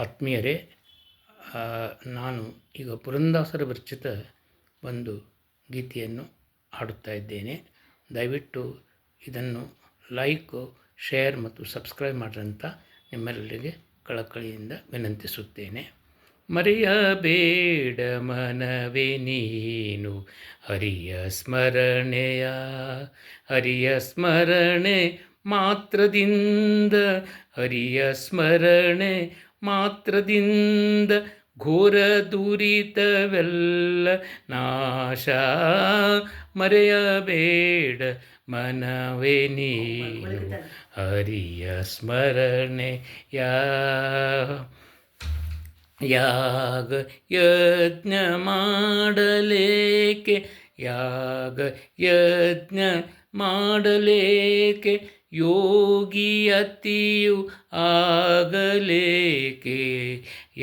ಆತ್ಮೀಯರೇ, ನಾನು ಈಗ ಪುರಂದರದಾಸರ ವಿರಚಿತ ಒಂದು ಗೀತೆಯನ್ನು ಹಾಡುತ್ತಾ ಇದ್ದೇನೆ. ದಯವಿಟ್ಟು ಇದನ್ನು ಲೈಕ್, ಶೇರ್ ಮತ್ತು ಸಬ್ಸ್ಕ್ರೈಬ್ ಮಾಡಿರಂತ ನಿಮ್ಮೆಲ್ಲರಿಗೆ ಕಳಕಳಿಯಿಂದ ವಿನಂತಿಸುತ್ತೇನೆ. ಮರೆಯಬೇಡ ಮನವೇ ನೀನು ಹರಿಯ ಸ್ಮರಣೆಯ, ಹರಿಯ ಸ್ಮರಣೆ ಮಾತ್ರದಿಂದ, ಹರಿಯ ಸ್ಮರಣೆ ಮಾತ್ರದಿಂದ ಘೋರ ದುರಿತವೆಲ್ಲ ನಾಶ. ಮರೆಯಬೇಡ ಮನವೇ ನೀನು ಹರಿಯ ಸ್ಮರಣೆಯ. ಯಾಗ ಯಜ್ಞ ಮಾಡಲೇಕೆ, ಯಾಗ ಯಜ್ಞ ಮಾಡಲೇಕೆ, ಯೋಗಿಯತಿಯು ಆಗಲೇಕೆ.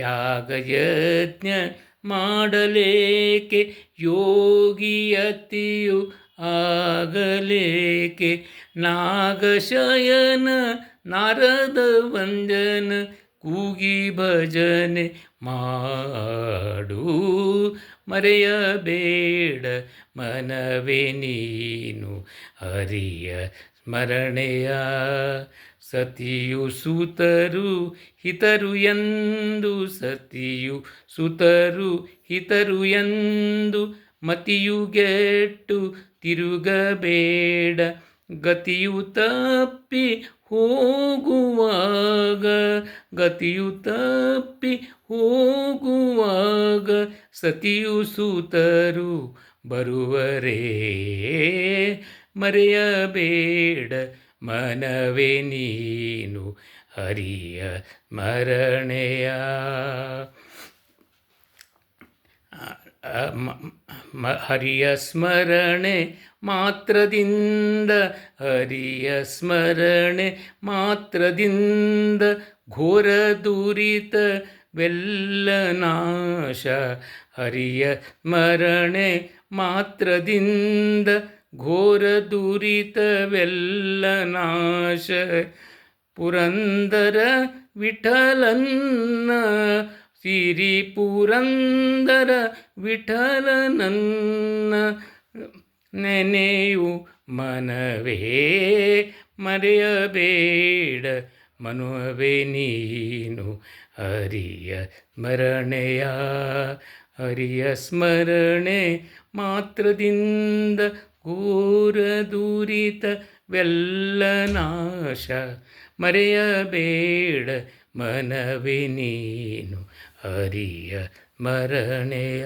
ಯಾಗ ಯಜ್ಞ ಮಾಡಲೇಕೆ, ಯೋಗಿಯತಿಯು ಆಗಲೇಕೆ. ನಾಗಶಯನ ನಾರದ ವಂದನ ಕೂಗಿ ಭಜನೆ ಮಾಡು. ಮರೆಯಬೇಡ ಮನವೇ ನೀನು ಹರಿಯ ಸ್ಮರಣೆಯ. ಸತಿಯು ಸುತರು ಹಿತರು ಎಂದು, ಸತಿಯು ಸುತರು ಹಿತರು ಎಂದು ಮತಿಯು ಗೆಟ್ಟು ತಿರುಗಬೇಡ. ಗತಿಯು ತಪ್ಪಿ ಹೋಗುವಾಗ, ಗತಿಯು ತಪ್ಪಿ ಹೋಗುವಾಗ ಸತಿಯು ಸುತರು ಬರುವರೇ. ಮರೆಯಬೇಡ ಮನವೇ ನೀನು ಹರಿಯ ಸ್ಮರಣೆಯ. ಹರಿಯ ಸ್ಮರಣೆ ಮಾತ್ರದಿಂದ, ಹರಿಯ ಸ್ಮರಣೆ ಮಾತ್ರದಿಂದ ಘೋರ ದುರಿತವೆಲ್ಲ ನಾಶ. ಹರಿಯ ಸ್ಮರಣೆ ಮಾತ್ರದಿಂದ ಘೋರ ದುರಿತವೆಲ್ಲ ನಾಶ. ಪುರಂದರ ವಿಠಲನ್ನ ಸಿರಿ ಪುರಂದರ ವಿಠಲನನ್ನ ನೆನೆಯು ಮನವೇ. ಮರೆಯಬೇಡ ಮನವೇ ನೀನು ಹರಿಯ ಸ್ಮರಣೆಯ, ಹರಿಯ ಸ್ಮರಣೆ ಮಾತ್ರದಿಂದ ಘೋರ ದುರಿತವೆಲ್ಲ ನಾಶ. ಮರೆಯಬೇಡ ಮನವೇ ನೀನು ಹರಿಯ ಸ್ಮರಣೆಯ.